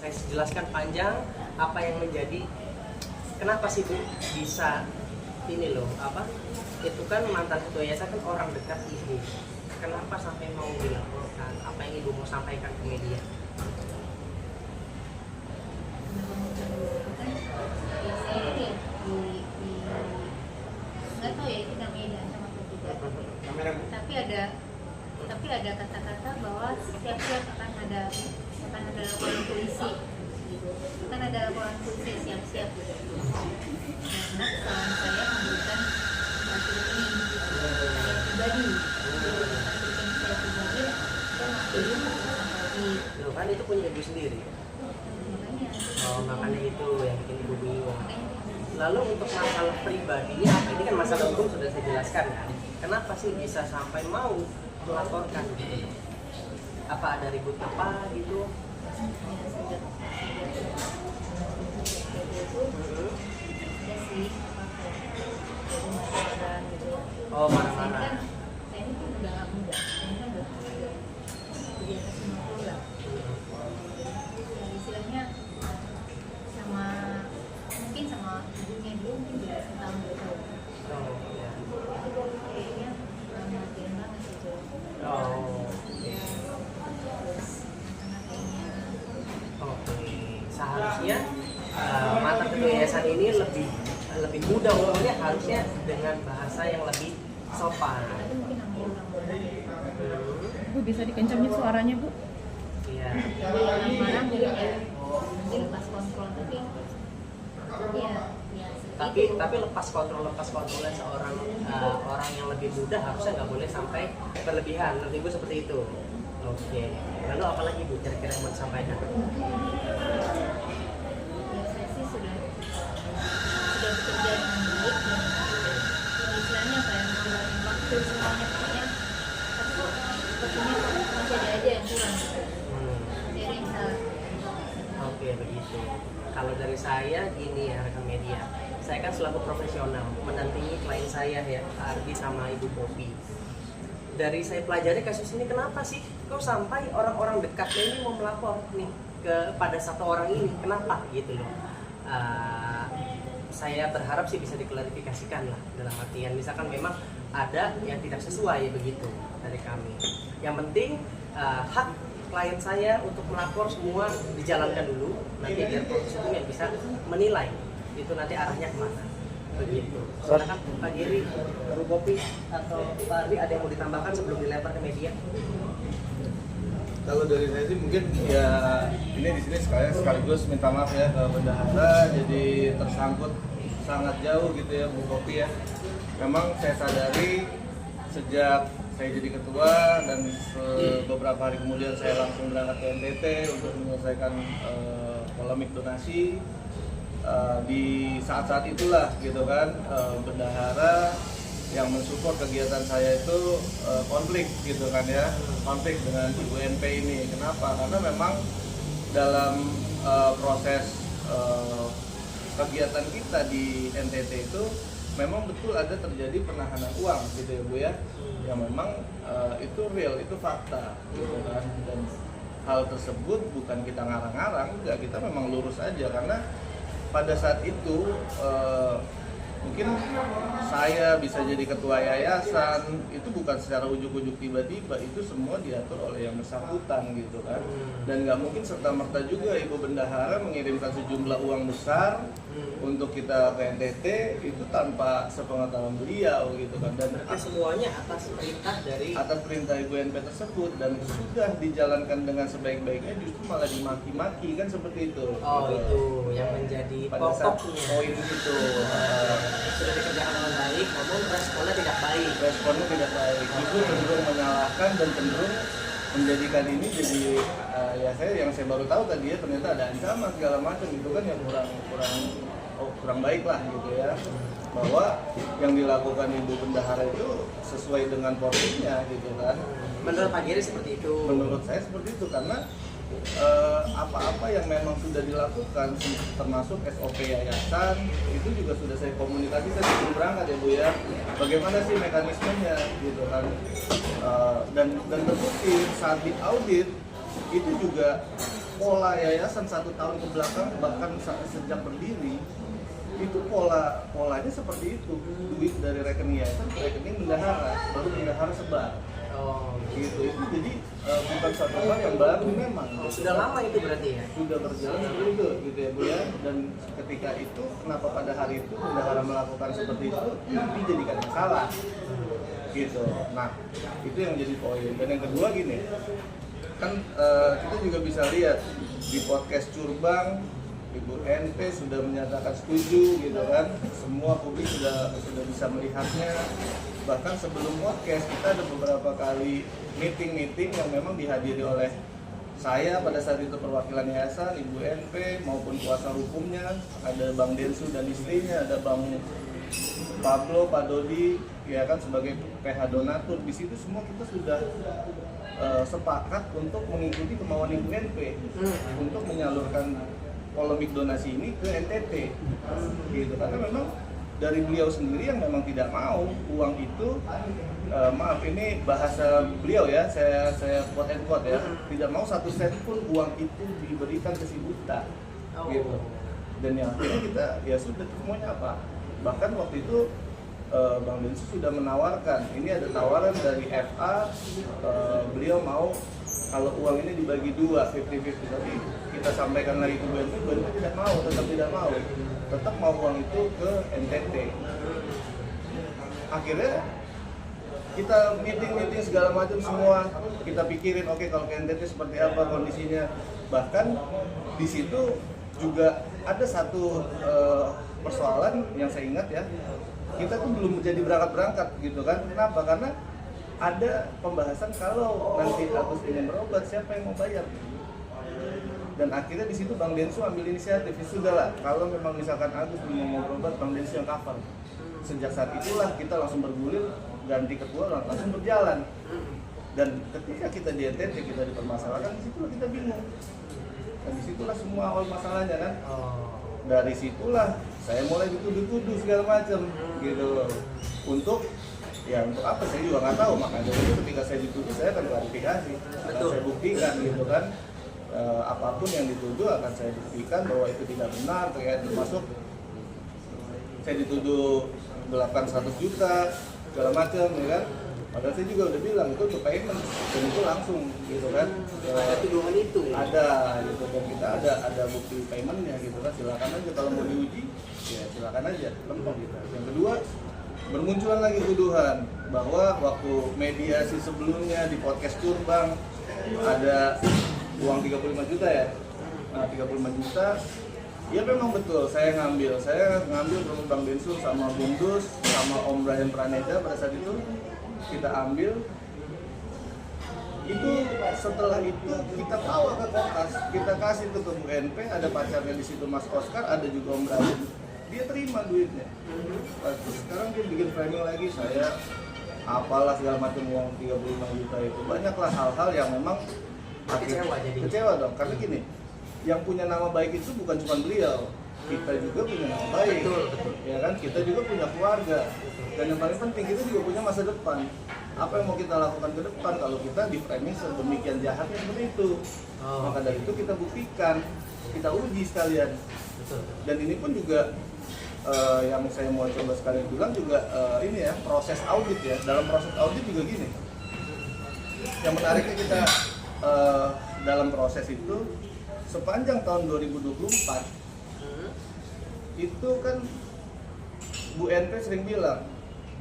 saya jelaskan panjang apa yang menjadi kenapa sih Bu bisa ini loh apa itu kan mantan ketua yayasan kan orang dekat Ibu, kenapa sampai mau dilaporkan, apa yang Ibu mau sampaikan ke media? Nggak tahu ya itu namanya diancam atau tidak, tapi ada kata-kata bahwa siap-siap akan ada laporan polisi gitu, akan ada laporan polisi siap-siap gitu. Karena kesalahan saya memberikan satu rekening saya pribadi, satu rekening saya pribadi dan masih lagi. Loh kan itu punya Ibu sendiri. Makanya. Oh makanya itu yang bikin Ibu bingung. Lalu untuk masalah pribadinya apa? Ini kan masalah hukum sudah saya jelaskan kan. Kenapa sih bisa sampai mau melaporkan gitu? Apa ada ribut apa gitu? Oh marah-marah. Saya ini kan udah nggak muda, saya kan udah di atas 50 lah. Istilahnya mungkin sama ibunya dulu mungkin beda setahun 2 tahun. Oh iya. Kayaknya perhatian banget gitu. Oh. Terus karena kayaknya Oke. Seharusnya mantan ketua yayasan ini lebih mudah ngomongnya, harusnya dengan bahasa yang lebih sopan. tapi mungkin nambah Bu bisa dikencangin suaranya Bu? Iya. yang marah mungkin ya mungkin lepas kontrol tapi ya Tapi lepas kontrolnya seorang orang yang lebih muda harusnya nggak boleh sampai berlebihan. Menurut Ibu seperti itu. Oke. Lalu apa lagi Bu kira-kira yang mau disampaikan? ya saya sih sudah bekerja dengan baik dan istilahnya kayak ngeluarin waktu semuanya pokoknya, tapi kok sepertinya masih ada aja yang kurang gitu. Masih ada yang salah. Oke begitu. Kalau dari saya gini ya rekan media, saya kan selaku profesional mendampingi klien saya ya Ardi sama Ibu Popi. Dari saya pelajari kasus ini, kenapa sih kok sampai orang-orang dekatnya ini mau melapor nih kepada satu orang ini, kenapa gitu loh. Saya berharap sih bisa diklarifikasikan lah, dalam artian misalkan memang ada yang tidak sesuai begitu dari kami. Yang penting hak klien saya untuk melapor semua dijalankan dulu, nanti biar proses hukum yang bisa menilai itu nanti arahnya kemana begitu. Silakan Pak Giri, Bu Popi atau Pak Ardi ada yang mau ditambahkan sebelum dilempar ke media? Kalau dari saya sih mungkin ya ini di sini sekaligus minta maaf ya ke bendahara, jadi tersangkut sangat jauh gitu ya Bu Popi ya. Memang saya sadari sejak saya jadi ketua dan beberapa hari kemudian saya langsung berangkat ke NTT untuk menyelesaikan polemik donasi. Di saat-saat itulah gitu kan bendahara yang mensupport kegiatan saya itu konflik gitu kan ya, konflik dengan Ibu NP ini. Kenapa? Karena memang dalam proses kegiatan kita di NTT itu memang betul ada terjadi penahanan uang gitu ya Bu ya, yang memang itu real, itu fakta gitu kan. Dan hal tersebut bukan kita ngarang-ngarang, enggak, kita memang lurus aja karena pada saat itu mungkin saya bisa jadi ketua yayasan itu bukan secara ujuk-ujuk tiba-tiba, itu semua diatur oleh yang bersangkutan gitu kan. Dan nggak mungkin serta-merta juga Ibu Bendahara mengirimkan sejumlah uang besar untuk kita ke NTT itu tanpa sepengetahuan beliau gitu kan. Dan Semuanya atas perintah Ibu NP tersebut, dan sudah dijalankan dengan sebaik-baiknya justru malah dimaki-maki kan seperti itu. Oh gitu. itu yang menjadi Pada saat pokoknya. poin itu Sudah dikerjakan dengan baik, namun responnya tidak baik. responnya tidak baik, justru cenderung menyalahkan dan cenderung menjadikan ini jadi ya yang saya baru tahu tadi ya, ternyata ada ancaman segala macam itu kan yang kurang baik lah gitu ya, bahwa yang dilakukan Ibu Bendahara itu sesuai dengan porsinya gitu kan. Menurut Pak Giri seperti itu. Menurut saya seperti itu karena apa-apa yang memang sudah dilakukan termasuk SOP yayasan itu juga sudah saya komunikasi sebelum berangkat ya Bu ya, bagaimana sih mekanismenya gitu kan. Dan terbukti saat di audit itu juga pola yayasan 1 tahun ke belakang bahkan sejak berdiri itu polanya seperti itu. Duit dari rekening yayasan ke rekening bendahara, baru bendahara sebar. Oh, Gitu. Itu jadi bukan satu hal yang baru memang. sudah lama itu berarti ya? Sudah berjalan seperti itu gitu ya Bu ya. Dan ketika itu kenapa pada hari itu bendahara melakukan seperti itu dijadikan masalah gitu. Nah itu yang jadi poin. Dan yang kedua gini, kan kita juga bisa lihat di podcast Curbang Ibu NP sudah menyatakan setuju gitu kan, semua publik sudah bisa melihatnya. Bahkan sebelum podcast kita ada beberapa kali meeting yang memang dihadiri oleh saya pada saat itu perwakilan yayasan, Ibu NP maupun kuasa hukumnya, ada Bang Densu dan istrinya, ada Bang Pablo, Pak Dodi, ya kan sebagai PH donatur. Di situ semua kita sudah sepakat untuk mengikuti kemauan Ibu NP untuk menyalurkan polemik donasi ini ke NTT, gitu. Karena memang dari beliau sendiri yang memang tidak mau uang itu, maaf ini bahasa beliau ya, saya quote and quote ya, tidak mau 1 sen pun uang itu diberikan ke si buta, gitu. Dan yang akhirnya kita ya sudah semuanya apa? Bahkan waktu itu Bang Densu sudah menawarkan, ini ada tawaran dari FA, beliau mau kalau uang ini dibagi 2, 50-50, tapi kita sampaikan lagi ke BNP tidak mau, tetap mau uang itu ke NTT. Akhirnya kita meeting segala macam semua, kita pikirin oke, kalau ke NTT seperti apa kondisinya. Bahkan di situ juga ada satu persoalan yang saya ingat ya, kita tuh belum jadi berangkat gitu kan. Kenapa? Karena ada pembahasan kalau nanti Agus ingin berobat, siapa yang mau bayar? Dan akhirnya di situ Bang Densu ambil inisiatif, sudahlah kalau memang misalkan Agus mau berobat, Bang Densu yang cover. Sejak saat itulah kita langsung bergulir, ganti ketua langsung berjalan. Dan ketika kita di NTT kita dipermasalahkan, disitulah kita bingung. Dan disitulah semua awal masalahnya kan. Dari situlah saya mulai dituduh-tuduh segala macam gitu loh. Untuk apa saya juga nggak tahu, makanya itu ketika saya dituduh saya akan klarifikasi, akan saya buktikan gitu kan. Apapun yang dituduh akan saya buktikan bahwa itu tidak benar, termasuk saya dituduh gelapkan 100 juta segala macam ya kan. Padahal saya juga udah bilang itu untuk payment dan itu langsung gitu kan. Ada tuduhan itu. Ada gitu, dan kita ada bukti paymentnya gitu kan. Silakan aja kalau mau diuji, ya silakan aja, lempeng gitu. Yang kedua, bermunculan lagi tuduhan bahwa waktu mediasi sebelumnya di podcast Curbang ada uang 35 juta ya. Nah, 35 juta ya memang betul saya ngambil dari Bang Densu sama Bung Dus sama Om Brian Praneja pada saat itu kita ambil. Itu setelah itu kita bawa ke Kokas, kita kasih tuh ke Bu NP, ada pacarnya di situ Mas Oscar, ada juga Om Brian. Dia terima duitnya. Terus sekarang dia bikin framing lagi, saya apalah segala macam uang 35 juta itu. Banyaklah hal-hal yang memang kecewa dong. Karena gini, yang punya nama baik itu bukan cuma beliau, kita juga punya nama baik. Betul. Ya kan, kita juga punya keluarga. Dan yang paling penting kita juga punya masa depan. Apa yang mau kita lakukan ke depan kalau kita di framing sedemikian jahatnya seperti itu. Maka dari itu kita buktikan, kita uji sekalian. Betul. Dan ini pun juga yang saya mau coba sekalian bilang juga ini ya, proses audit ya. Dalam proses audit juga gini. Yang menariknya kita dalam proses itu sepanjang tahun 2024 itu kan Bu NP sering bilang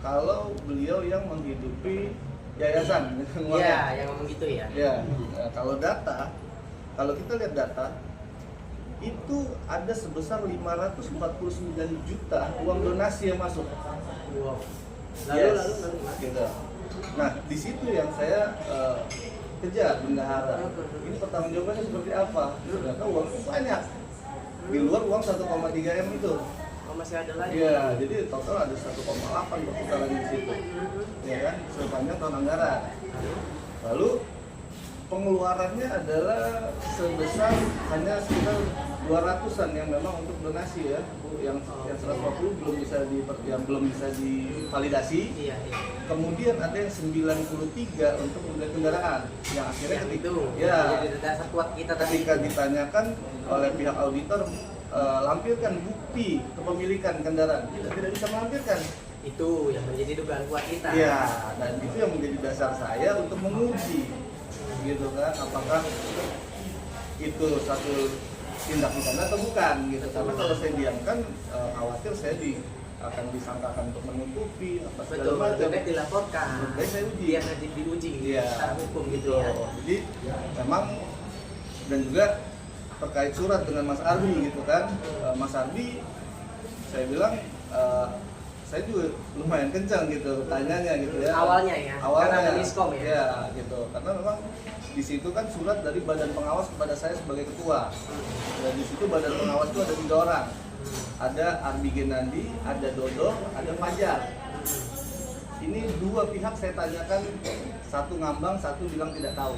kalau beliau yang menghidupi yayasan. Iya, yang ngomong gitu ya. Ya, kalau kita lihat data itu ada sebesar 549 juta uang donasi yang masuk. Wow. Lalu. Gitu. Nah, di situ yang saya kejar bendahara. Ini pertanggungjawabannya seperti apa? Ternyata uang itu banyak. Di luar uang 1,3 M itu. Masih ada lagi. Iya, jadi total ada 1,8 berputaran di situ. Ya kan, sepanjang tahun anggaran. Lalu pengeluarannya adalah sebesar hanya sekitar 200-an yang memang untuk donasi ya, Bu. Yang 150 belum bisa divalidasi. Iya, iya. Kemudian ada yang 93 untuk membeli kendaraan yang akhirnya Yang ketika itu ya jadi dasar kuat kita tadi. ketika ditanyakan oleh pihak auditor, lampirkan bukti kepemilikan kendaraan, tidak bisa melampirkan. Itu yang menjadi dugaan kuat kita. Ya, dan itu yang menjadi dasar saya untuk menguji, gitu kan, apakah itu satu tindak pidana atau bukan, gitu. Karena kalau saya diamkan, khawatir saya akan disangkakan untuk menutupi apa segala Betul, macam. lebih dilaporkan. Lebih saya uji. Biar nanti diuji Iya. secara hukum gitu ya. Jadi memang, dan juga terkait surat dengan Mas Arbi gitu kan, Mas Arbi saya bilang saya juga lumayan kencang gitu tanyanya gitu ya. Awalnya ya, karena ada miskom ya. Iya gitu, karena memang di situ kan surat dari badan pengawas kepada saya sebagai ketua. Dan di situ badan pengawas itu ada 3 orang. Ada Arbi Genandi, ada Dodo, ada Fajar. Ini 2 pihak saya tanyakan, satu ngambang, satu bilang tidak tahu.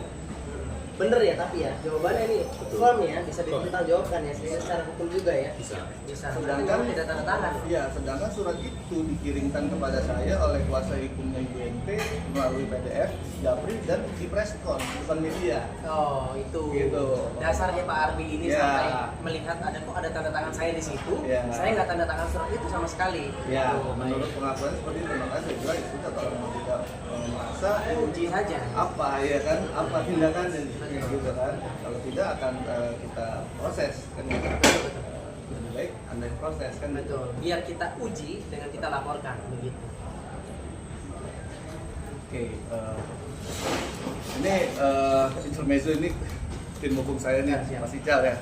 Bener ya, tapi ya jawabannya ini firm ya, bisa dipertanggungjawabkan ya secara hukum juga ya. Bisa. Sedangkan tidak tanda tangan. Iya, sedangkan surat itu dikirimkan kepada saya oleh kuasa hukumnya UNT melalui PDF, Japri, dan di preskon, bukan media. Oh itu. Gitu. Dasarnya Pak Arbi ini Ya. sampai melihat kok ada tanda tangan saya di situ. Ya. Saya nggak tanda tangan surat itu sama sekali. Ya, Gitu. menurut pengakuan seperti itu, makanya saya bilang ya sudah, kalau mau tidak merasa Uji saja. apa ya kan, apa tindakannya gitu kan. Kalau tidak akan kita proses kan gitu. Lebih baik Anda proses kan gitu. Betul. Biar kita uji dengan kita laporkan begitu. Oke, ini intermezzo ini tim hukum saya nih, Siap. Mas Ical ya.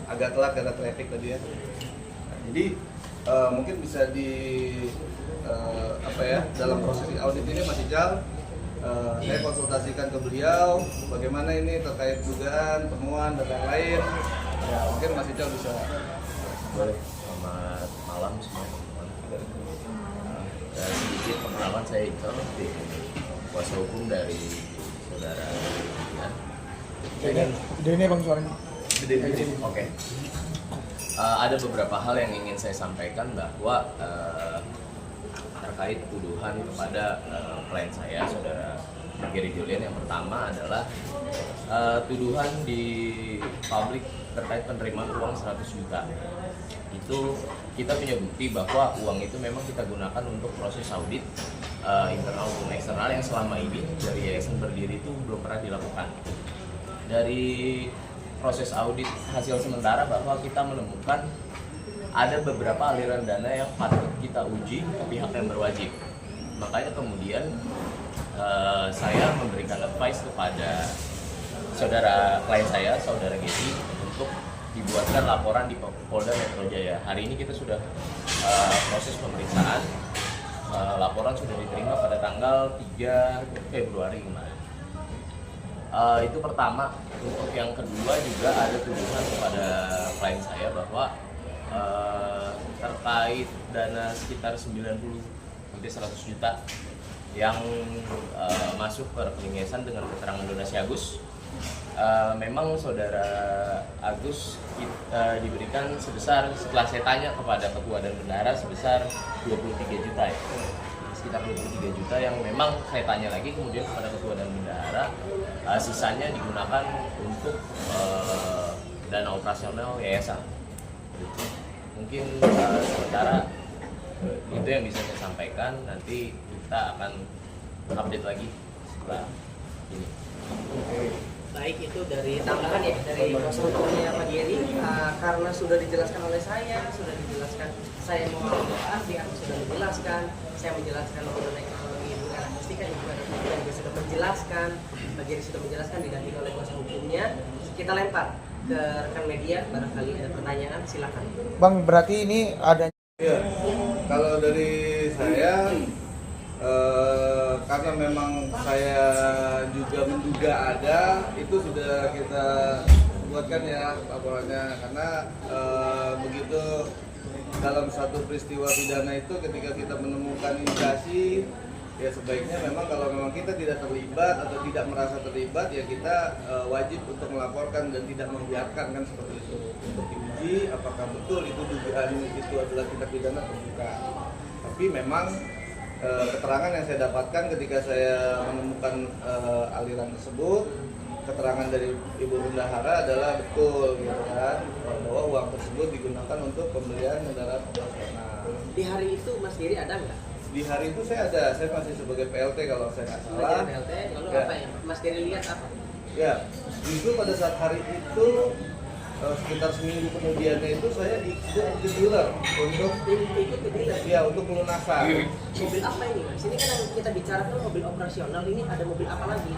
Agak telat karena traffic tadi ya. Nah, jadi mungkin bisa di apa ya, dalam proses audit ini Mas Ical, saya konsultasikan ke beliau bagaimana ini terkait dugaan, temuan dan lain-lain. Ya, mungkin Mas Ical bisa. Boleh. Selamat malam semua teman-teman. Dan sedikit perkenalan, saya Ical, kuasa hukum dari saudara Dian. Ini bang suaranya. Oke. Ada beberapa hal yang ingin saya sampaikan bahwa terkait tuduhan kepada klien saya, saudara Gary Julian. Yang pertama adalah tuduhan di publik terkait penerimaan uang 100 juta. Itu kita punya bukti bahwa uang itu memang kita gunakan untuk proses audit internal maupun eksternal yang selama ini dari yayasan berdiri itu belum pernah dilakukan. Dari proses audit hasil sementara bahwa kita menemukan ada beberapa aliran dana yang patut kita uji ke pihak yang berwajib. Makanya kemudian saya memberikan advice kepada saudara klien saya, saudara Gedi, untuk dibuatkan laporan di Polda Metro Jaya. Hari ini kita sudah proses pemeriksaan. Laporan sudah diterima pada tanggal 3 Februari kemarin. Itu pertama. Untuk yang kedua juga ada tuduhan kepada klien saya bahwa terkait dana sekitar 90 sampai 100 juta yang masuk ke rekening yayasan dengan keterangan donasi Agus. Memang saudara Agus diberikan sebesar, setelah saya tanya kepada ketua dan bendahara, sebesar 23 juta ya. Sekitar 23 juta yang memang saya tanya lagi kemudian kepada ketua dan bendahara, sisanya digunakan untuk dana operasional yayasan. Mungkin sementara itu yang bisa saya sampaikan. Nanti kita akan update lagi setelah ini. Baik, itu dari tambahan ya dari kuasa hukumnya Pak Geri. Karena sudah dijelaskan oleh saya mau Pak Arbi, aku sudah menjelaskan, saya menjelaskan mengenai kronologi Ibu Era Mustika, Ibu Era Mustika juga sudah menjelaskan, Pak Geri sudah menjelaskan, didampingi oleh kuasa hukumnya. Kita lempar ke rekan media, barangkali ada pertanyaan, silakan. Bang, berarti ini ada. Iya, kalau dari saya, karena memang saya juga menduga ada, itu sudah kita buatkan ya laporannya. Karena begitu dalam satu peristiwa pidana itu ketika kita menemukan indikasi ya sebaiknya memang kalau memang kita tidak terlibat atau tidak merasa terlibat, ya kita wajib untuk melaporkan dan tidak membiarkan kan seperti itu, untuk diuji apakah betul itu dugaan itu adalah tindak pidana atau bukan. Tapi memang keterangan yang saya dapatkan ketika saya menemukan aliran tersebut, keterangan dari Ibu Bendahara adalah betul gitu kan, bahwa uang tersebut digunakan untuk pembelian kendaraan operasional. Di hari itu Mas Giri ada nggak? Di hari itu saya ada, saya masih sebagai PLT kalau saya nggak salah. Sebagai PLT, lalu Ya. apa ya? Mas Giri lihat apa? Ya, justru pada saat hari itu sekitar seminggu kemudiannya itu saya ikut ke dealer untuk Ikut ke dealer. ya untuk pelunasan. Mobil apa ini Mas? Ini kan yang kita bicara tuh mobil operasional, ini ada mobil apa lagi?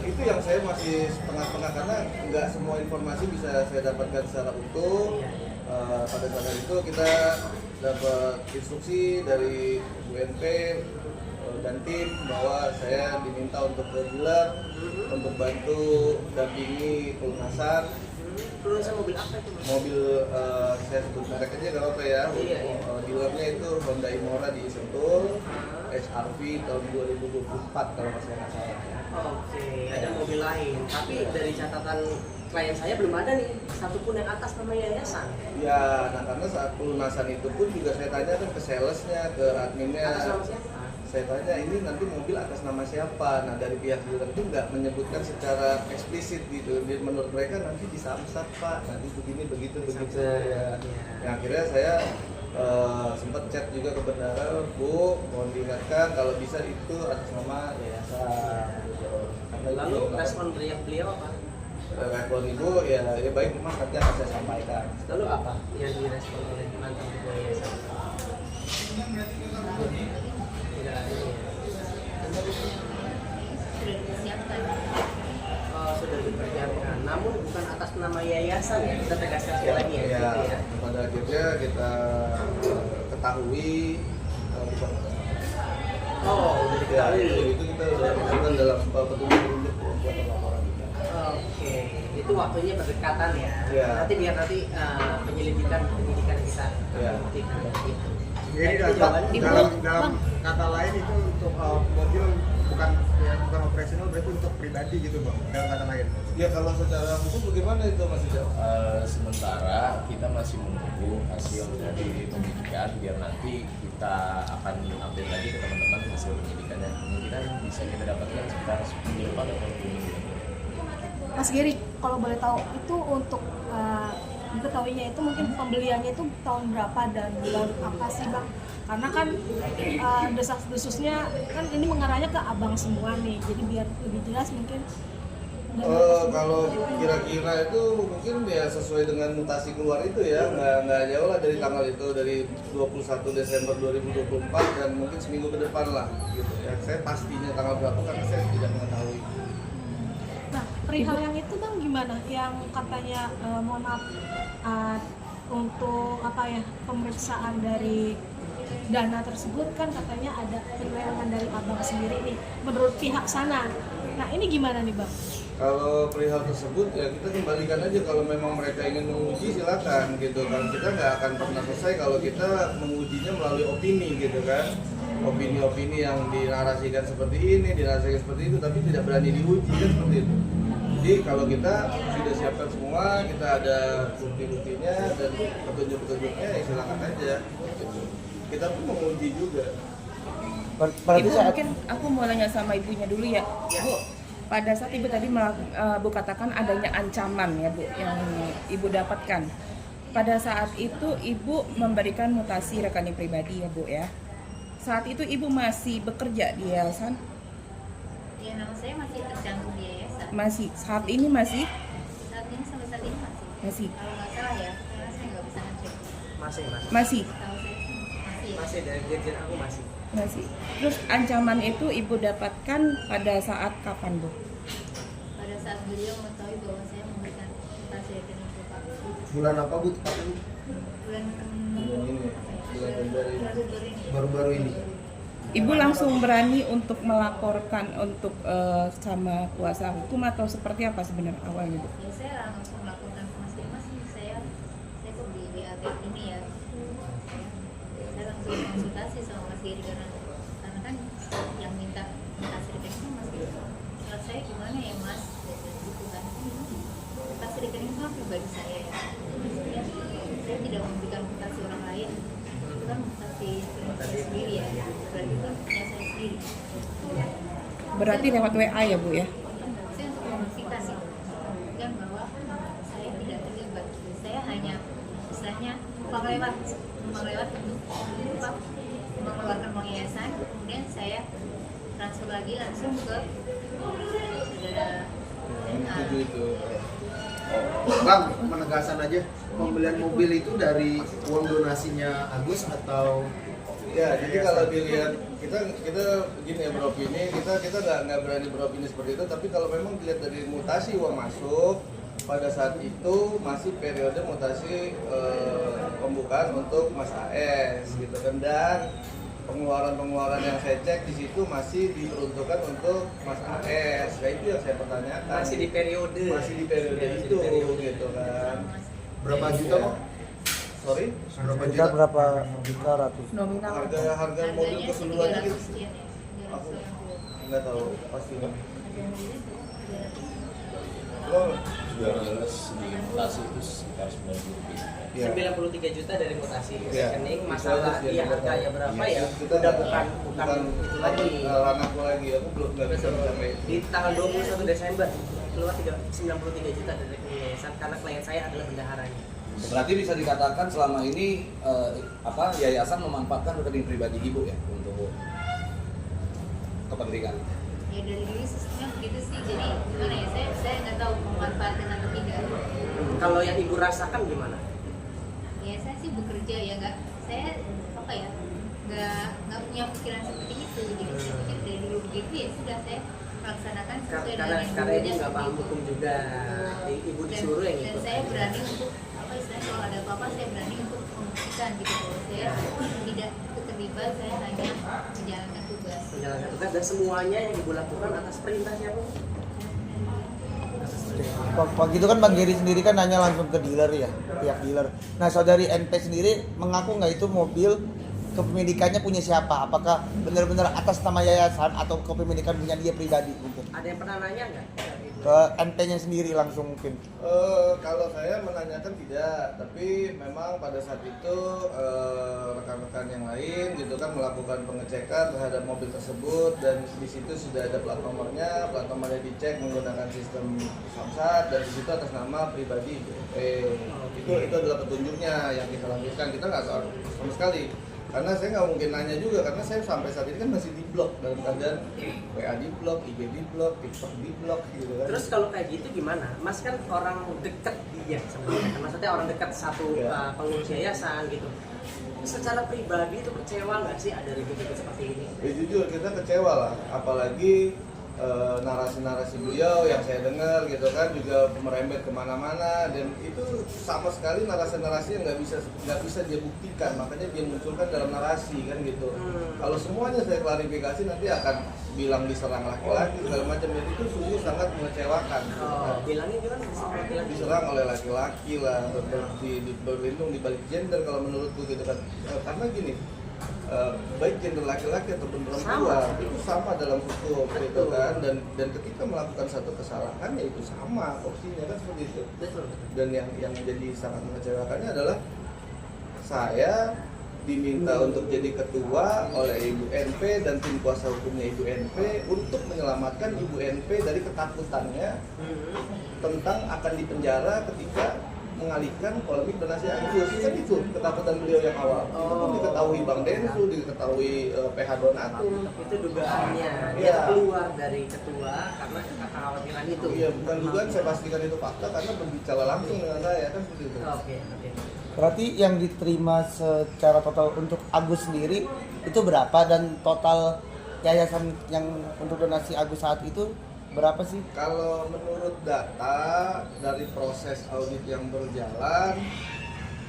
Itu yang saya masih setengah-setengah karena nggak semua informasi bisa saya dapatkan secara utuh. Iya, iya. Pada saat itu kita dapat instruksi dari UNP dan tim bahwa saya diminta untuk ke dealer untuk bantu dampingi pelunasan Pelunasan mobil apa itu Mas? mobil. Saya sebut merek aja kalau apa ya. Iya, iya. Dealernya itu Honda Imora di Sentul, HRV tahun 2024 kalau nggak salah. Oke, ada mobil lain. Tapi dari catatan klien saya belum ada nih satupun yang atas nama yayasan. Ya, nah karena saat pelunasan itu pun juga saya tanyakan ke salesnya, ke adminnya. Atas nama siapa? Saya tanya ini nanti mobil atas nama siapa. Nah dari pihak dealer itu nggak menyebutkan secara eksplisit gitu. Menurut mereka nanti disamsat Pak, nanti begini begitu begitu ya. Nah, akhirnya saya sempat chat juga ke bendahara, Bu, mohon diingatkan kalau bisa itu atas nama yayasan. Gitu. Karena itu Lalu juga- respon beliau apa? respon Ibu ya baik Mas, nanti akan saya sampaikan. Lalu apa yang direspon oleh mantan ketua yayasan? Tidak ada ya. Sudah disiapkan. Sudah dipersiapkan, namun bukan atas nama yayasan ya, kita tegaskan sekali lagi ya, Ya, gitu ya. pada akhirnya kita ketahui bukan Oh, udah ya diketahui. itu kita udah masukkan dalam petunjuk untuk laporan kita. Oke, itu waktunya berdekatan ya. Ya. Nanti biar nanti penyidikan kita Ya. buktikan gitu. Jadi Nah, itu jawabannya. dalam kata lain itu untuk mobil bukan operasional, berarti untuk pribadi gitu Bang, dalam kata lain. Ya kalau secara hukum bagaimana itu Mas Ijal? Sementara kita masih menunggu hasil dari penyidikan, biar nanti kita akan update lagi ke teman-teman hasil penyidikannya. Kemungkinan bisa kita dapatkan sekitar 10 depan atau 2 minggu. Mas Giri, kalau boleh tahu itu untuk diketahuinya itu mungkin pembeliannya itu tahun berapa dan bulan apa sih Bang? Karena kan desas-desusnya kan ini mengarahnya ke abang semua nih, jadi biar lebih jelas mungkin. Kalau kira-kira itu mungkin ya sesuai dengan mutasi keluar itu ya, nggak jauh lah dari tanggal itu, dari 21 Desember 2024 dan mungkin seminggu ke depan lah gitu ya. Saya pastinya tanggal berapa karena saya tidak mengetahui. Nah, perihal yang itu Bang gimana? Yang katanya mohon maaf untuk apa ya, pemeriksaan dari dana tersebut kan katanya ada penyelewengan dari abang sendiri nih menurut pihak sana. Nah, ini gimana nih Bang? Kalau perihal tersebut ya kita kembalikan aja, kalau memang mereka ingin menguji silakan gitu kan. Kita nggak akan pernah selesai kalau kita mengujinya melalui opini gitu kan. Opini-opini yang dinarasikan seperti ini, dinarasikan seperti itu, tapi tidak berani diuji kan seperti itu. Jadi kalau kita sudah siapkan semua, kita ada bukti-buktinya dan petunjuk-petunjuknya, ya silakan aja. Gitu. Kita pun menguji juga. Berarti Ibu saat mungkin aku mau nanya sama ibunya dulu ya, Bu. Pada saat ibu tadi Bu katakan adanya ancaman ya Bu yang ibu dapatkan. Pada saat itu ibu memberikan mutasi rekening pribadi ya Bu ya. Saat itu ibu masih bekerja di yayasan? Ya, nama saya masih tercantum di yayasan. Masih. Saat ini masih? Saat ini sampai saat ini masih. Masih. Kalau nggak salah ya, karena saya nggak bisa ngecek. Masih. Masih. Tahu saya sih masih. Ya. Masih dari dirjen aku masih. Masih. Terus ancaman itu ibu dapatkan pada saat kapan Bu? Pada saat beliau mengetahui bahwa saya memberikan mutasi rekening ke Pak. Bulan apa Bu tepatnya? Bulan Bulan ini, bulan Februari. Februari ini. Baru-baru ini. Ibu langsung berani untuk melaporkan untuk sama kuasa hukum atau seperti apa sebenarnya awalnya Bu? Ya, saya langsung melaporkan ke Mas Dimas nih, saya kok di BAT ini ya. Saya langsung konsultasi sama Mas Giri karena kan yang minta rekening kan Mas Giri. Menurut saya gimana ya Mas, gitu kan. Mutasi rekening itu kan pribadi saya ya. Maksudnya saya tidak memberikan mutasi orang lain, itu kan mutasi saya sendiri ya. Berarti itu punya saya sendiri. Berarti lewat WA ya Bu ya? Saya untuk memastikan dan bahwa saya tidak terlibat. Saya hanya istilahnya uang lewat untuk apa, mengeluarkan uang yayasan, kemudian saya transfer lagi langsung ke saudara Setuju itu. Bang, penegasan aja, pembelian mobil itu dari uang donasinya Agus atau Ya, jadi kalau dilihat kita begini ya beropini, kita nggak berani beropini seperti itu. Tapi kalau memang dilihat dari mutasi uang masuk, pada saat itu masih periode mutasi pembukaan untuk Mas AS gitu kan, dan pengeluaran yang saya cek di situ masih diperuntukkan untuk Mas AS. Nah itu yang saya pertanyakan. Masih di periode itu gitu kan. berapa juta Bang? Sorry, Berapa Kita juta? berapa juta ratus? Nominal. harga mobil harganya keseluruhannya gitu. 300 sekian ya. Aku 300. nggak tahu pasti. Lo 200 di inflasi itu sekitar 90 lebih. Ya. 93 juta dari mutasi Iya. rekening. Masalah Itu dia aja harganya berapa ya kita udah bukan itu lagi. ranahku lagi, aku belum nggak bisa Betul. sampai Di tanggal 21 Desember keluar 93 juta dari rekening yayasan karena klien saya adalah bendaharanya. Berarti bisa dikatakan selama ini yayasan memanfaatkan rekening pribadi ibu ya untuk kepentingan. Ya dari dulu sistemnya begitu sih, jadi gimana ya, saya nggak tahu memanfaatkan atau tidak. Kalau yang ibu rasakan gimana? Ya saya sih bekerja ya, saya nggak punya pikiran seperti itu. Jadi saya pikir dari dulu begitu ya sudah, saya melaksanakan sesuai dengan yang Karena ibu dulunya nggak paham seperti hukum itu. juga, ibu disuruh yang Dan ikut. saya berani untuk istilahnya kalau ada apa-apa saya berani untuk membuktikan gitu, kalau saya tidak terlibat, saya hanya menjalankan tugas. Menjalankan tugas dan semuanya yang ibu lakukan atas perintah siapa? Waktu itu kan Bang Giri sendiri kan nanya langsung ke dealer ya, pihak dealer. Nah saudari NP sendiri mengaku nggak itu mobil kepemilikannya punya siapa? Apakah benar-benar atas nama yayasan atau kepemilikan punya dia pribadi mungkin? Ada yang pernah nanya nggak? Ke NP-nya sendiri langsung mungkin. Kalau saya menanyakan tidak, tapi memang pada saat itu rekan-rekan yang lain gitu kan melakukan pengecekan terhadap mobil tersebut, dan di situ sudah ada plat nomornya dicek menggunakan sistem Samsat, dan di situ atas nama pribadi itu adalah petunjuknya yang kita lakukan. Kita nggak tahu sama sekali, karena saya nggak mungkin nanya juga, karena saya sampai saat ini kan masih di blok dalam keadaan WA di blok, IG di blok, TikTok di blok gitu kan. Terus kalau kayak gitu gimana? Mas kan orang dekat dia sebenarnya, kan maksudnya orang dekat satu pengurus yayasan gitu. Secara pribadi itu kecewa nggak sih ada ribut-ribut seperti ini? Ya jujur kita kecewa lah, apalagi narasi-narasi beliau yang saya dengar gitu kan juga merembet kemana-mana, dan itu sama sekali narasi-narasi yang nggak bisa dia buktikan, makanya dia munculkan dalam narasi kan gitu. Kalau semuanya saya klarifikasi nanti akan bilang diserang laki-laki segala macam, dan itu sungguh sangat mengecewakan. Bilangnya gimana? Laki-laki Diserang oleh laki-laki lah, berlindung di balik gender kalau menurutku gitu kan. Karena gini, baik gender laki-laki ataupun perempuan itu sama dalam hukum gitu kan, dan ketika melakukan satu kesalahan ya itu sama opsinya kan seperti itu. Betul. Dan yang menjadi sangat mengecewakannya adalah saya diminta untuk jadi ketua oleh Ibu NP dan tim kuasa hukumnya Ibu NP untuk menyelamatkan Ibu NP dari ketakutannya tentang akan dipenjara ketika mengalihkan polemik donasi Agus. Kan itu ketakutan beliau yang awal. Itu diketahui Bang Densu, diketahui PH Donatur. Itu dugaannya dia Iya. keluar dari ketua karena kekhawatiran itu. Iya, bukan dugaan, saya pastikan itu fakta karena berbicara langsung dengan saya kan seperti itu. Oke. Berarti yang diterima secara total untuk Agus sendiri itu berapa, dan total yayasan yang untuk donasi Agus saat itu berapa sih? Kalau menurut data dari proses audit yang berjalan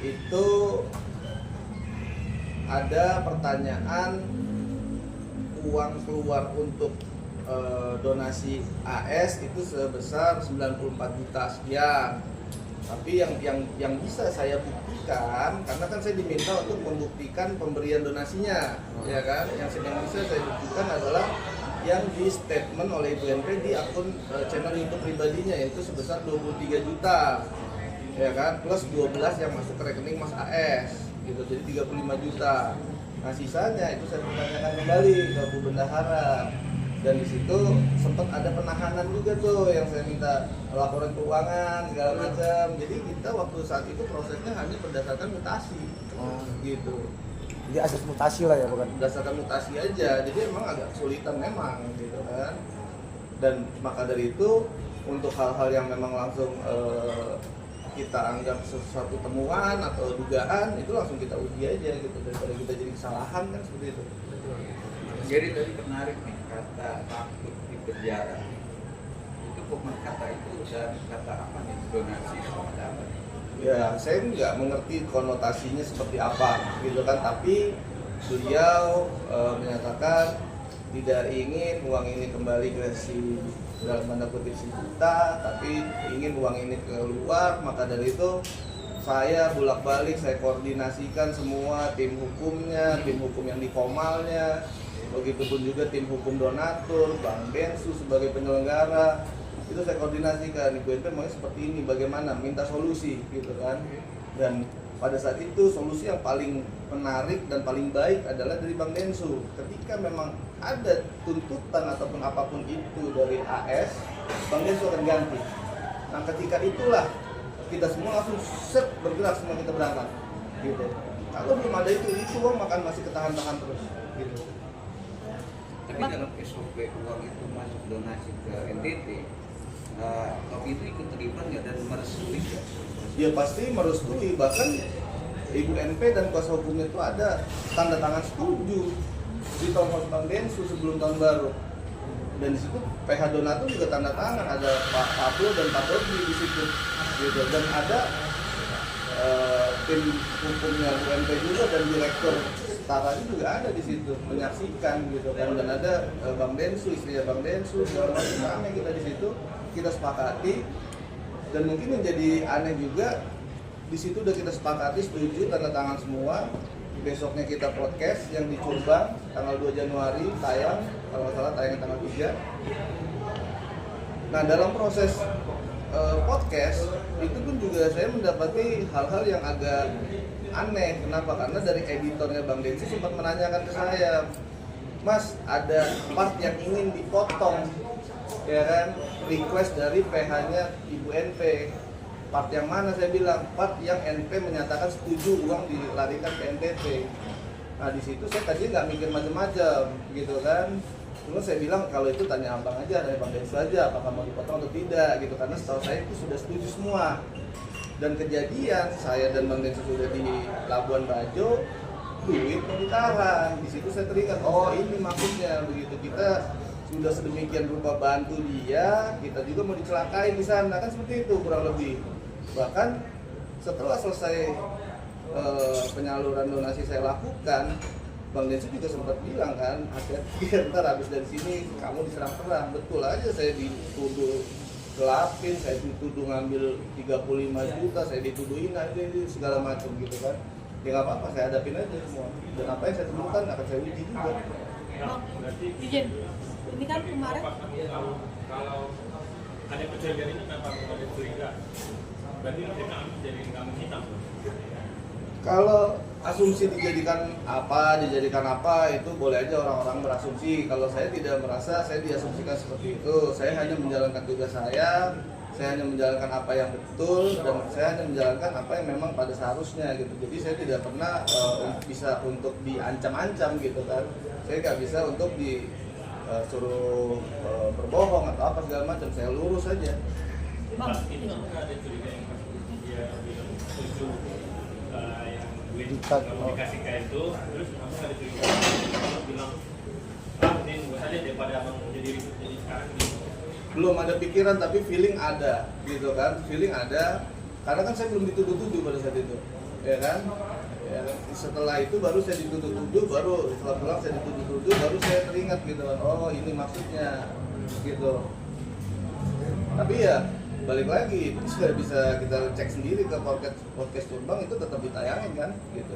itu ada pertanyaan uang keluar untuk donasi AS itu sebesar 94 juta sekian. Tapi yang bisa saya buktikan, karena kan saya diminta untuk membuktikan pemberian donasinya, ya kan? Yang bisa saya buktikan adalah yang di statement oleh Ibu NP di akun channel YouTube pribadinya, yaitu sebesar 23 juta, ya kan? Plus 12 yang masuk ke rekening Mas AS, gitu. Jadi 35 juta. Nah sisanya itu saya pertanyakan kembali ke Bu Bendahara. Dan di situ sempat ada penahanan juga tuh yang saya minta laporan keuangan segala macam. Jadi kita waktu saat itu prosesnya hanya berdasarkan mutasi, gitu. Jadi asas mutasi lah ya, bukan? Berdasarkan mutasi aja. Jadi emang agak kesulitan memang, gitu kan. Dan maka dari itu untuk hal-hal yang memang langsung kita anggap sesuatu temuan atau dugaan, itu langsung kita uji aja gitu, daripada kita jadi kesalahan kan seperti itu. Jadi tadi menarik nih kata takut di penjara. Itu kata itu dan kata apa nih, donasi kepada apa? Ya, saya nggak mengerti konotasinya seperti apa, gitu kan. Tapi beliau menyatakan tidak ingin uang ini kembali ke si dalam tanda kutip si juta, tapi ingin uang ini keluar. Maka dari itu saya bolak-balik, saya koordinasikan semua tim hukumnya, tim hukum yang di Komalnya, begitupun juga tim hukum donatur, Bang Densu sebagai penyelenggara. Itu saya koordinasikan, Ibu NP maunya seperti ini, bagaimana, minta solusi gitu kan. Dan pada saat itu solusi yang paling menarik dan paling baik adalah dari Bang Densu. Ketika memang ada tuntutan ataupun apapun itu dari AS, Bang Densu akan ganti. Nah ketika itulah kita semua langsung set bergerak, semua kita berangkat gitu. Kalau belum ada itu uang makan masih ketahan-tahan terus gitu. Tapi dalam SOP uang itu masuk donasi ke NTT, Kopi itu ikut terlibat nggak dan merestui nggak? Ya pasti merestui, bahkan Ibu NP dan kuasa hukumnya itu ada tanda tangan setuju di tahun Bang Densu sebelum tahun baru. Dan di situ PH donatur juga tanda tangan, ada Pak Pablo dan Pak Dodi di situ gitu. Dan ada tim hukumnya Bu NP juga dan direktur Tara juga ada di situ menyaksikan gitu kan. Dan ada Bang Densu, istrinya Bang Densu, segala macam kita di situ, kita sepakati. Dan mungkin yang jadi aneh juga di situ udah kita sepakati, setuju, tanda tangan semua. Besoknya kita podcast yang di Curbang tanggal 2 Januari tayang, kalau nggak salah tayang tanggal 3. Nah dalam proses podcast itu pun juga saya mendapati hal-hal yang agak aneh. Kenapa? Karena dari editornya Bang Densu sempat menanyakan ke saya, Mas ada part yang ingin dipotong, ya kan, request dari PH-nya Ibu NP. Part yang mana? Saya bilang part yang NP menyatakan setuju uang dilarikan ke NTT. Nah di situ saya tadi nggak mikir macam-macam gitu kan. Cuma saya bilang kalau itu tanya abang aja, tanya Bang Densu aja apakah mau dipotong atau tidak gitu, karena setahu saya itu sudah setuju semua. Dan kejadian saya dan Bang Densu sudah di Labuan Bajo, duit mau ditahan. Di situ saya teringat, oh ini maksudnya begitu, kita sudah sedemikian rupa bantu dia, kita juga mau dicelakain di sana kan, seperti itu kurang lebih. Bahkan setelah selesai penyaluran donasi saya lakukan, Bang Densu juga sempat bilang kan, hati-hati ntar habis dari sini kamu diserang perang. Betul aja, saya dituduh gelapin, saya dituduh ngambil 35 juta, saya dituduh ini segala macam gitu kan. Ya nggak apa-apa, saya hadapin aja semua. Dan apa yang saya temukan akan saya uji juga. Izin, ini kan kemarin kalau ada kejadian ini memang ada curiga, berarti kita jadi kambing hitam. Kalau asumsi dijadikan apa itu boleh aja orang-orang berasumsi. Kalau saya tidak merasa saya diasumsikan seperti itu. Saya hanya menjalankan tugas saya hanya menjalankan apa yang betul, dan saya hanya menjalankan apa yang memang pada seharusnya gitu. Jadi saya tidak pernah bisa untuk diancam-ancam gitu kan. Saya nggak bisa untuk suruh berbohong atau apa segala macam. Saya lurus saja. Bang, Itu ada curiga yang dia bilang setuju yang duit Juta. kamu dikasih ke itu, terus kamu ada curiga kamu bilang ini gue saja daripada abang jadi ribut jadi sekarang gitu. Belum ada pikiran tapi feeling ada gitu kan, feeling ada karena kan saya belum dituduh-tuduh pada saat itu, ya kan. Ya, setelah itu baru saya dituduh-tuduh, baru setelah pulang saya dituduh-tuduh, baru saya teringat gitu kan, oh ini maksudnya gitu. Tapi ya balik lagi itu sudah bisa kita cek sendiri ke podcast Turbang, itu tetap ditayangin kan gitu.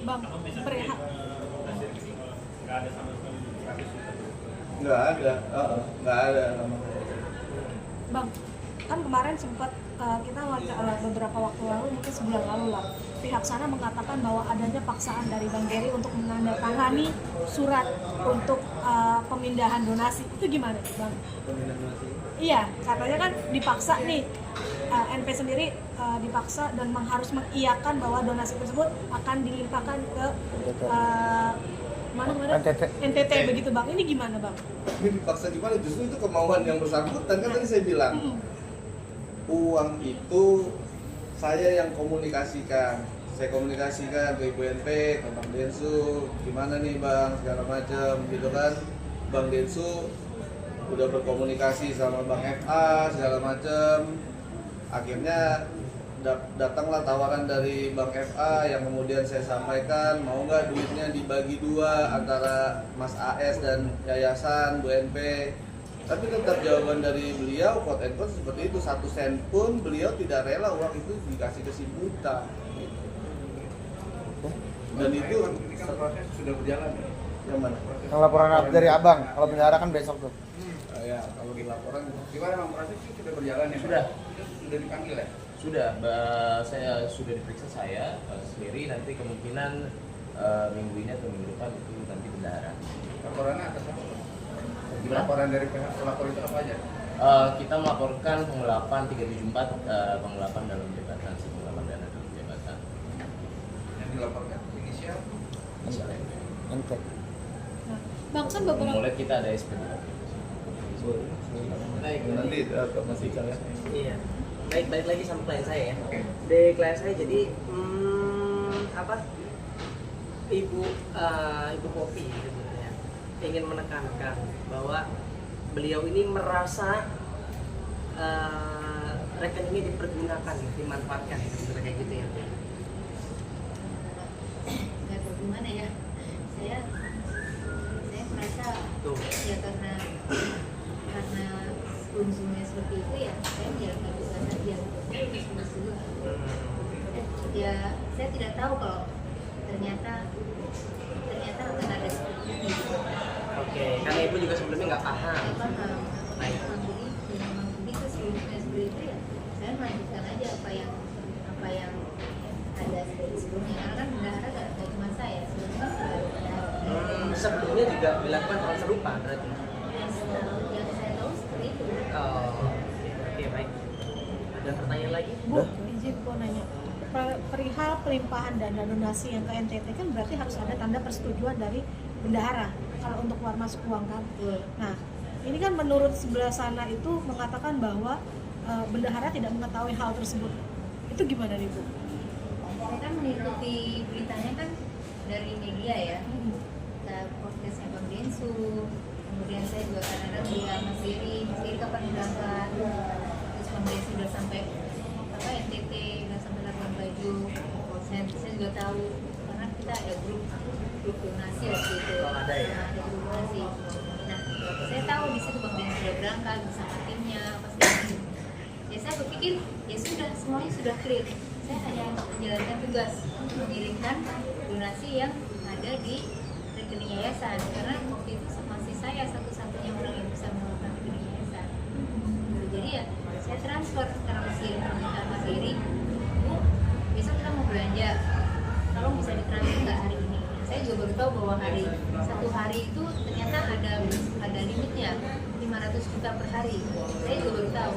Bang, perihal Nggak ada sama sekali 100 juta. Nggak ada sama. Bang, kan kemarin sempat kita beberapa waktu lalu, mungkin sebulan lalu lah, pihak sana mengatakan bahwa adanya paksaan dari Bang Gary untuk menandatangani surat untuk pemindahan donasi. Itu gimana Bang? Pemindahan donasi. Iya, katanya kan dipaksa nih, NP sendiri dipaksa dan harus mengiyakan bahwa donasi tersebut akan dilimpahkan ke mana NTT begitu Bang. Ini gimana Bang? Ini dipaksa gimana? Justru itu kemauan yang bersangkutan kan tadi saya bilang. Uang itu saya yang komunikasikan. Saya komunikasikan ke Ibu NP, ke Bang Densu, gimana nih Bang, segala macam gitu kan. Bang Densu udah berkomunikasi sama Bang FA segala macam. Akhirnya datanglah tawaran dari Bang FA yang kemudian saya sampaikan, mau nggak duitnya dibagi dua antara Mas AS dan yayasan Bu NP. Tapi tetap jawaban dari beliau quote and quote seperti itu, 1 sen pun beliau tidak rela uang itu dikasih ke si Buta gitu. Dan itu proses sudah berjalan ya? yang mana? Yang laporan dari abang, kalau bendahara kan besok tuh. Ya kalau di laporan Gimana Bang, proses itu sudah berjalan ya? Sudah. Sudah dipanggil ya? Sudah, saya sudah diperiksa saya sendiri, nanti kemungkinan minggu ini atau minggu depan itu nanti bendahara. Laporannya atas apa? Gimana? Laporan dari pihak pelapor itu apa aja? Kita melaporkan penggelapan 374, penggelapan dalam jabatan, penggelapan dana dalam jabatan. Yang dilaporkan inisial? Misalnya, Ente. Bang, kan beberapa mulai kita ada SP. Baik, nanti masih ya. Iya. Baik, balik lagi sama klien saya ya. Oke. Di klien saya jadi Ibu Popi sebenarnya ingin menekankan bahwa beliau ini merasa rekeningnya dipergunakan, dimanfaatkan, sebenarnya kayak gitu ya. Nggak tahu gimana ya, saya merasa Tuh. ya karena unsurnya seperti itu ya, saya menjalankan tugas saja. Saya udah dulu. Ya saya tidak tahu kalau ternyata akan ada seperti ini. Oke, karena ibu juga sebelumnya nggak paham. Nggak paham. Baik. Memang begitu sebelumnya seperti itu ya, saya melanjutkan aja apa yang ada sebelumnya. Karena kan bendahara nggak cuma saya, sebelumnya sudah ada bendahara. Sebelumnya juga dilakukan hal serupa berarti. Yang saya tahu seperti itu. Oh, oke baik. Ada pertanyaan lagi? Bu, izin mau nanya. Perihal pelimpahan dana donasi yang ke NTT kan berarti harus ada tanda persetujuan dari bendahara kalau untuk keluar masuk uang kan. Nah, ini kan menurut sebelah sana itu mengatakan bahwa bendahara tidak mengetahui hal tersebut. Itu gimana nih Bu? Saya kan mengikuti beritanya kan dari media ya. Kita podcastnya Bang Densu, kemudian saya juga kadang-kadang lihat Mas Giri kapan berangkat, terus Bang Densu udah sampai NTT, udah sampai labuan baju. Saya juga tahu karena kita ada grup donasi waktu itu. Oh, ada ya? Nah, ada grup donasi. Nah, saya tahu di situ Bang Densu sudah berangkat bersama timnya, pasti. Ya saya berpikir ya sudah, semuanya sudah clear. Saya hanya menjalankan tugas mengirimkan donasi yang ada di rekening yayasan, karena waktu itu masih saya satu-satunya orang yang bisa melakukan rekening yayasan. Jadi ya saya transfer karena masih permintaan Mas Giri, Bu, besok kita mau belanja, tolong bisa ditransfer nggak hari ini? Saya juga baru tahu bahwa satu hari itu ternyata ada limitnya 500 juta per hari. Saya juga baru tahu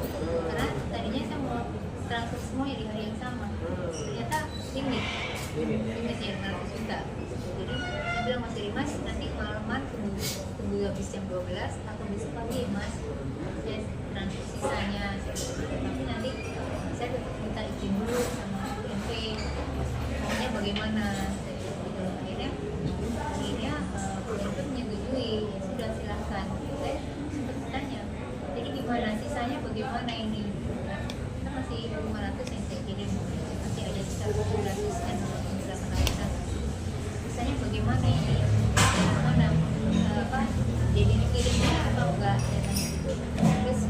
karena tadinya saya mau transfer semuanya di hari yang sama, ternyata limitnya 500 juta. Jadi saya bilang Mas Giri, Mas nanti malaman tunggu habis jam 12 atau besok pagi Mas, saya transfer sisanya. Tapi nanti saya tetap minta izin dulu sama MP, maunya bagaimana. Akhirnya MP menyetujui, ya sudah silahkan. Saya sempat bertanya, jadi gimana sisanya, bagaimana ini? Kan masih 500 yang saya kirim, masih ada sisa 700 dan beberapa ratus. Sisanya bagaimana ini? Bagaimana jadi dikirimnya atau enggak? Terus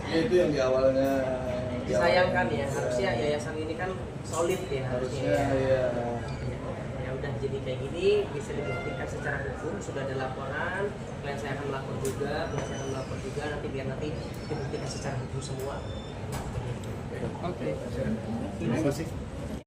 Ya itu yang di awalnya. Disayangkan ya, harusnya yayasan ini kan solid ya Harusnya harusnya. ya. Ya udah jadi kayak gini bisa dibuktikan secara hukum, sudah ada laporan, klien saya akan melapor juga, klien saya akan melapor juga, nanti biar nanti dibuktikan secara hukum semua. Oke. Terima kasih.